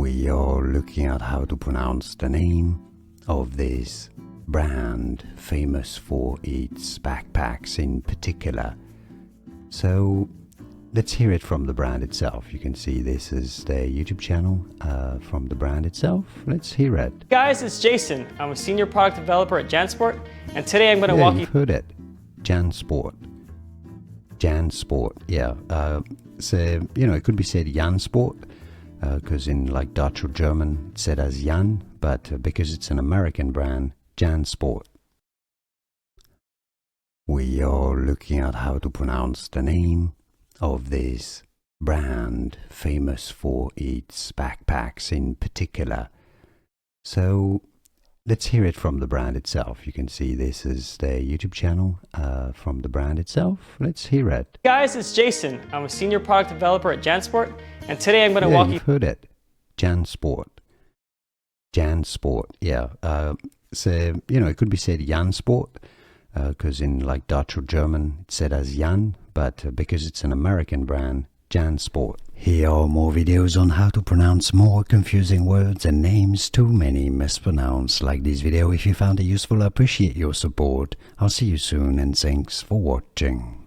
We are looking at how to pronounce the name of this brand famous for its backpacks in particular. So let's hear it from the brand itself. You can see this is their YouTube channel from the brand itself. Let's hear it. Hey guys, it's Jason. I'm a senior product developer at JanSport, and today I'm going to walk you. You've heard it. JanSport. JanSport. Yeah. So it could be said JanSport. Because in like Dutch or German it's said as Jan, but because it's an American brand, JanSport. We are looking at how to pronounce the name of this brand famous for its backpacks in particular. So let's hear it from the brand itself. You can see this is their YouTube channel from the brand itself. Let's hear it. Hey guys, it's Jason. I'm a senior product developer at JanSport, and today I'm going to walk you. You've heard it. JanSport. JanSport. Yeah. So it could be said JanSport because in like Dutch or German it's said as Jan, but because it's an American brand, JanSport. Here are more videos on how to pronounce more confusing words and names too many mispronounced. Like this video if you found it useful. I appreciate your support. I'll see you soon and thanks for watching.